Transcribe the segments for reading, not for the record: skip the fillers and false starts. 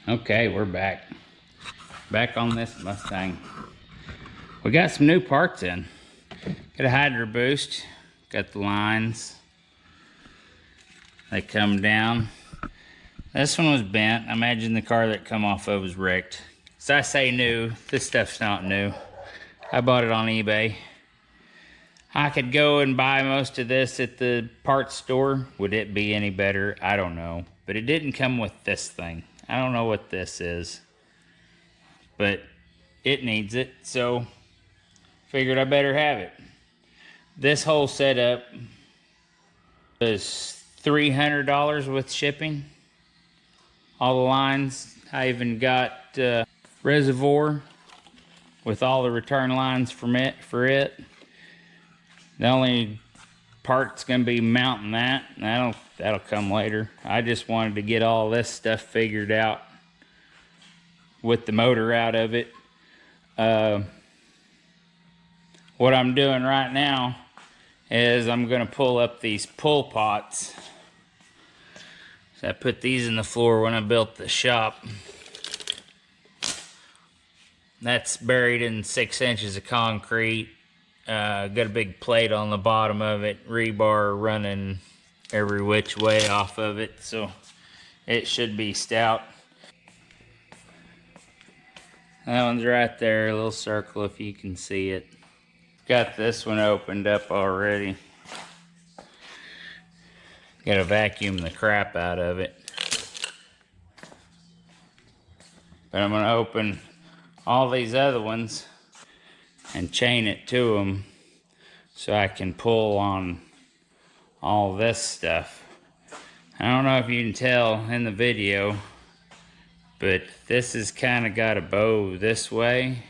Okay, we're back. Back on this Mustang. We got some new parts in. Got a hydro boost. Got the lines. They come down. This one was bent. I imagine the car that come off of was wrecked. So I say new. This stuff's not new. I bought it on eBay. I could go and buy most of this at the parts store. Would it be any better? I don't know. But it didn't come with this thing. I don't know what this is. But it needs it, so figured I better have it. This whole setup was $300 with shipping. All the lines. I even got reservoir with all the return lines for it. The only part's gonna be mounting that. That'll come later. I just wanted to get all this stuff figured out with the motor out of it. What I'm doing right now is I'm gonna pull up these pull pots. So I put these in the floor when I built the shop. That's buried in 6 inches of concrete. Got a big plate on the bottom of it, rebar running every which way off of it, so it should be stout. That one's right there, a little circle if you can see it. Got this one opened up already. Gotta vacuum the crap out of it. But I'm gonna open all these other ones and chain it to them so I can pull on all this stuff. I don't know if you can tell in the video, but this has kind of got a bow this way,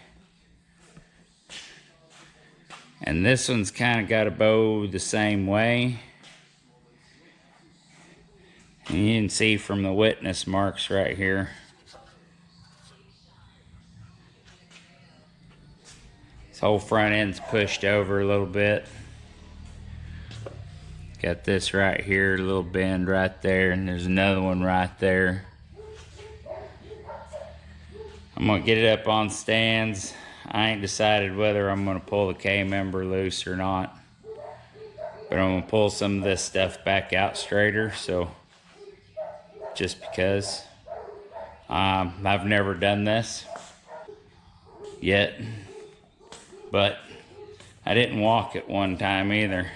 and this one's kind of got a bow the same way. And you can see from the witness marks right here. This whole front end's pushed over a little bit. Got this right here, a little bend right there, and there's another one right there. I'm gonna get it up on stands. I ain't decided whether I'm gonna pull the K-member loose or not, but I'm gonna pull some of this stuff back out straighter, so just because. I've never done this yet, but I didn't walk it one time either.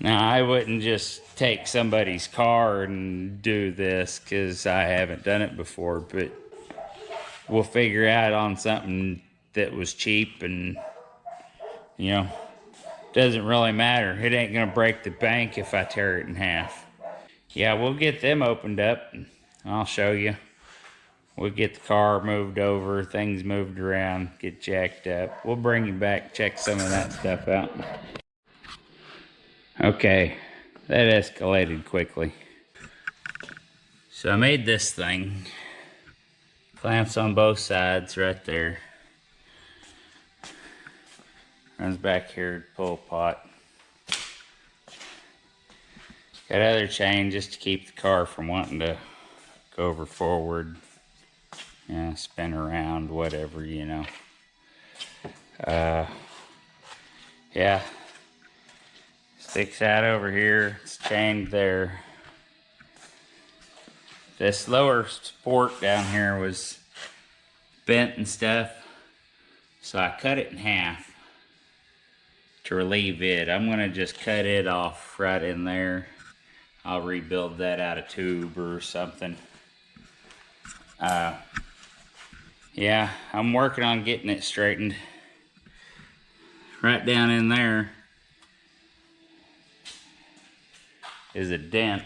Now, I wouldn't just take somebody's car and do this because I haven't done it before, but we'll figure out on something that was cheap and, you know, doesn't really matter. It ain't gonna break the bank if I tear it in half. Yeah, we'll get them opened up and I'll show you. We'll get the car moved over, things moved around, get jacked up. We'll bring you back, check some of that stuff out. Okay, that escalated quickly. So I made this thing. Clamps on both sides right there. Runs back here to pull pot. Got other chain just to keep the car from wanting to go over forward. Yeah, spin around, whatever, you know. Yeah. Sticks out over here, it's chained there. This lower support down here was bent and stuff, so I cut it in half to relieve it. I'm gonna just cut it off right in there. I'll rebuild that out of tube or something. Yeah, I'm working on getting it straightened. Right down in there is a dent.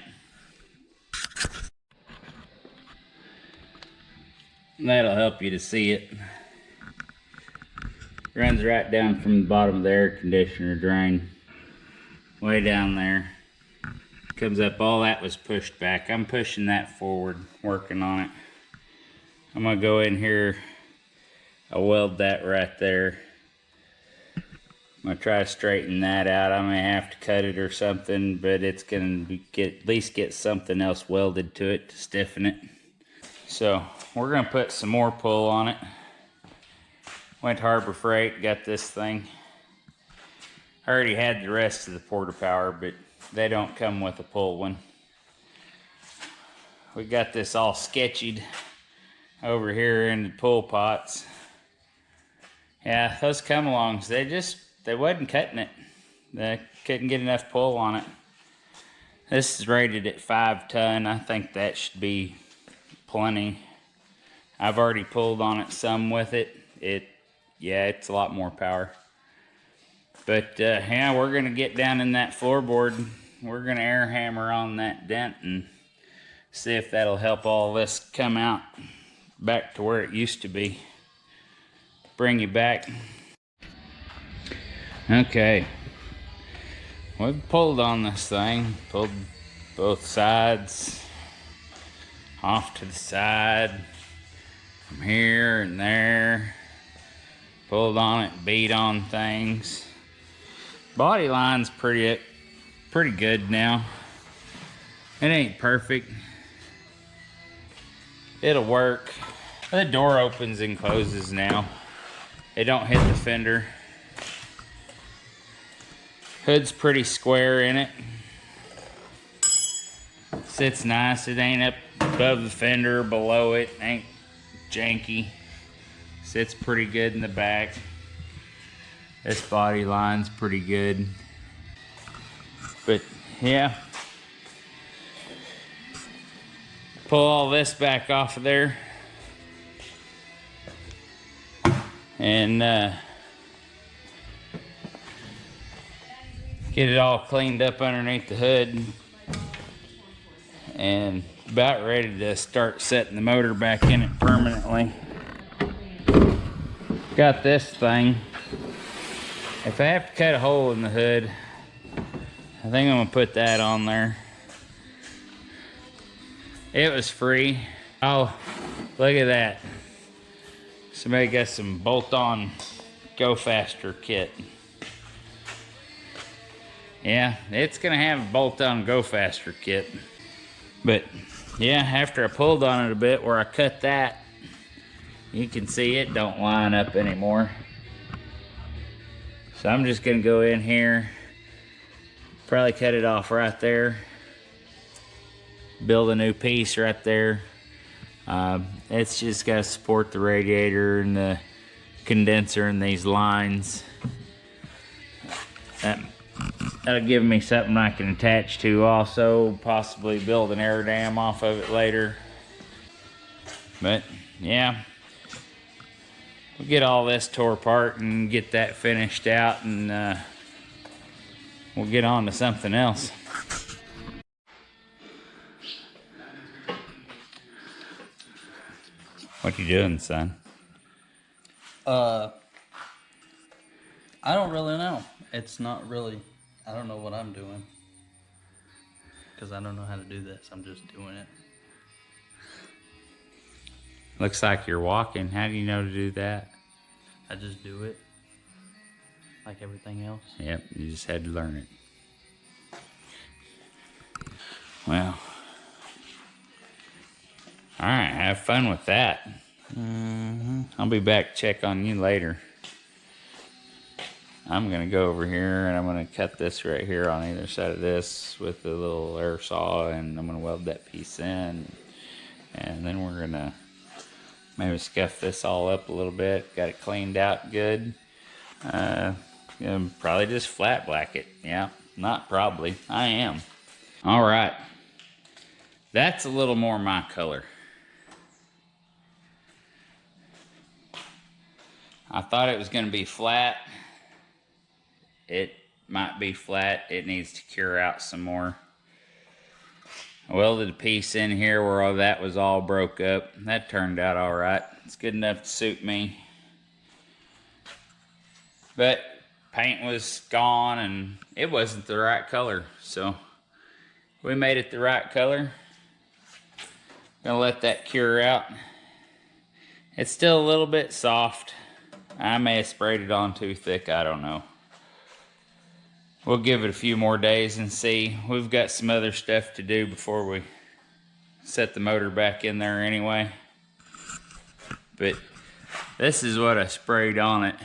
That'll help you to see it. Runs right down from the bottom of the air conditioner drain. Way down there. Comes up, all that was pushed back. I'm pushing that forward, working on it. I'm gonna go in here, I'll weld that right there. I'm gonna try to straighten that out. I may have to cut it or something, but it's gonna at least get something else welded to it to stiffen it. So we're gonna put some more pull on it. Went to Harbor Freight, got this thing. I already had the rest of the Porta Power, but they don't come with a pull one. We got this all sketched over here in the pull pots. Yeah, those come-alongs, they wasn't cutting it. They couldn't get enough pull on it. This is rated at 5 ton. I think that should be plenty. I've already pulled on it some with it. Yeah, it's a lot more power. But yeah, we're gonna get down in that floorboard. We're gonna air hammer on that dent and see if that'll help all this come out back to where it used to be. Bring you back. Okay, we've pulled on this thing, pulled both sides off to the side, from here and there, pulled on it, beat on things. Body line's pretty good now. It ain't perfect. It'll work. The door opens and closes now. It don't hit the fender. Hood's pretty square in it. Sits nice. It ain't up above the fender or below it. Ain't janky. Sits pretty good in the back. This body line's pretty good. But yeah. Pull all this back off of there. And get it all cleaned up underneath the hood. And about ready to start setting the motor back in it permanently. Got this thing. If I have to cut a hole in the hood, I think I'm gonna put that on there. It was free. Oh, look at that. Somebody got some bolt-on Go Faster kit. Yeah, it's gonna have a bolt-on Go Faster kit. But yeah, after I pulled on it a bit where I cut that, you can see it don't line up anymore. So I'm just gonna go in here, probably cut it off right there, build a new piece right there. It's just got to support the radiator and the condenser and these lines. That'll give me something I can attach to also, possibly build an air dam off of it later. But yeah, we'll get all this tore apart and get that finished out, and we'll get on to something else. What you doing, son? I don't really know. It's not really, I don't know what I'm doing. Because I don't know how to do this. I'm just doing it. Looks like you're walking. How do you know to do that? I just do it. Like everything else. Yep, you just had to learn it. Well. Alright, have fun with that. I'll be back to check on you later. I'm going to go over here and I'm going to cut this right here on either side of this with a little air saw, and I'm going to weld that piece in. And then we're going to maybe scuff this all up a little bit. Got it cleaned out good. Probably just flat black it. Yeah, not probably. I am. Alright. That's a little more my color. I thought it was going to be flat. It might be flat. It needs to cure out some more. I welded a piece in here where all that was all broke up. That turned out all right. It's good enough to suit me. But paint was gone and it wasn't the right color. So we made it the right color. Gonna let that cure out. It's still a little bit soft. I may have sprayed it on too thick, I don't know. We'll give it a few more days and see. We've got some other stuff to do before we set the motor back in there anyway. but this is what I sprayed on it.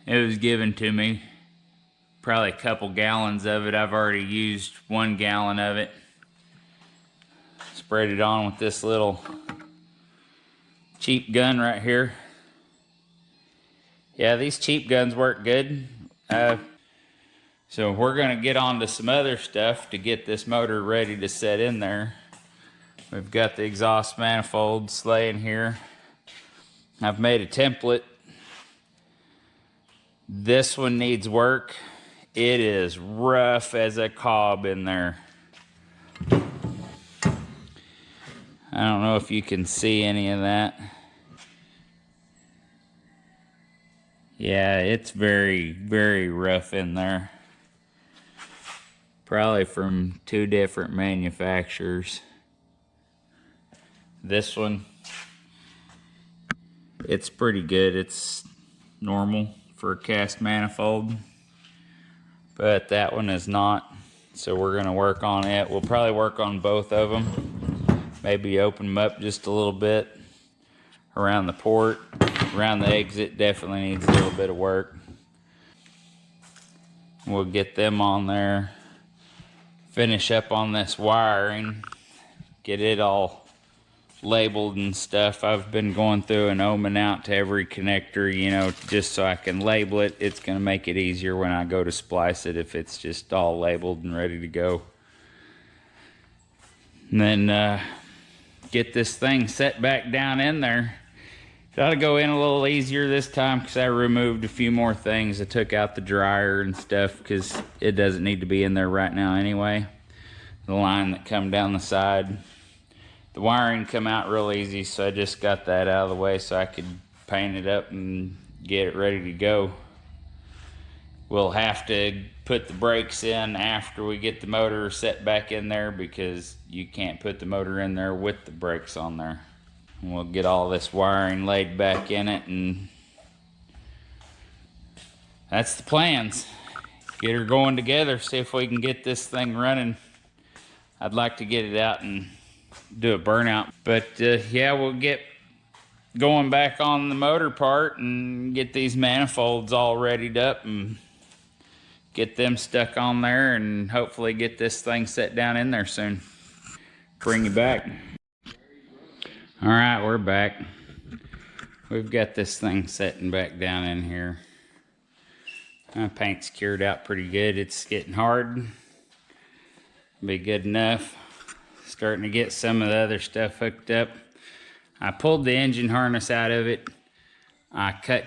It was given to me, probably a couple gallons of it. I've already used 1 gallon of it. Sprayed it on with this little cheap gun right here. Yeah, these cheap guns work good. So we're gonna get on to some other stuff to get this motor ready to set in there. We've got the exhaust manifolds laying here. I've made a template. This one needs work. It is rough as a cob in there. I don't know if you can see any of that. Yeah, it's very, very rough in there. Probably from 2 different manufacturers. This one, it's pretty good. It's normal for a cast manifold, but that one is not. So we're gonna work on it. We'll probably work on both of them. Maybe open them up just a little bit around the port. Around the exit definitely needs a little bit of work. We'll get them on there. Finish up on this wiring. Get it all labeled and stuff. I've been going through and ohming out to every connector, you know, just so I can label it. It's going to make it easier when I go to splice it if it's just all labeled and ready to go. And then get this thing set back down in there. It ought to go in a little easier this time because I removed a few more things. I took out the dryer and stuff because it doesn't need to be in there right now anyway. The line that come down the side. The wiring come out real easy, so I just got that out of the way so I could paint it up and get it ready to go. We'll have to put the brakes in after we get the motor set back in there because you can't put the motor in there with the brakes on there. And we'll get all this wiring laid back in it, and that's the plans. Get her going together, see if we can get this thing running. I'd like to get it out and do a burnout, but yeah, we'll get going back on the motor part and get these manifolds all readied up and get them stuck on there and hopefully get this thing set down in there soon. Bring you back. All right, we're back. We've got this thing setting back down in here. Paint's cured out pretty good. It's getting hard. Be good enough. Starting to get some of the other stuff hooked up. I pulled the engine harness out of it. I cut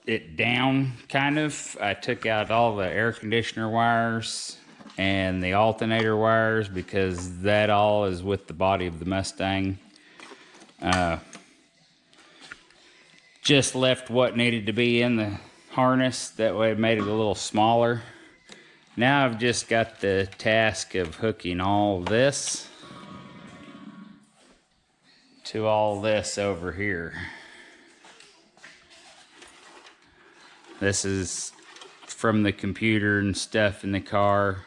it down, kind of. I took out all the air conditioner wires and the alternator wires because that all is with the body of the Mustang. Just left what needed to be in the harness. That way it made it a little smaller. Now I've just got the task of hooking all this to all this over here. This is from the computer and stuff in the car.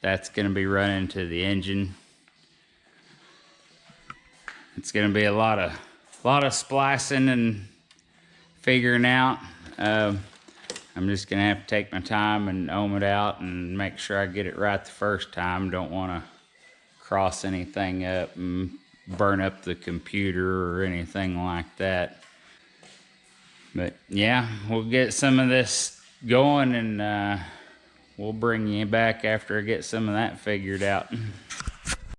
That's going to be running to the engine. It's going to be a lot of splicing and figuring out. I'm just going to have to take my time and ohm it out and make sure I get it right the first time. Don't want to cross anything up and burn up the computer or anything like that. But yeah, we'll get some of this going and we'll bring you back after I get some of that figured out.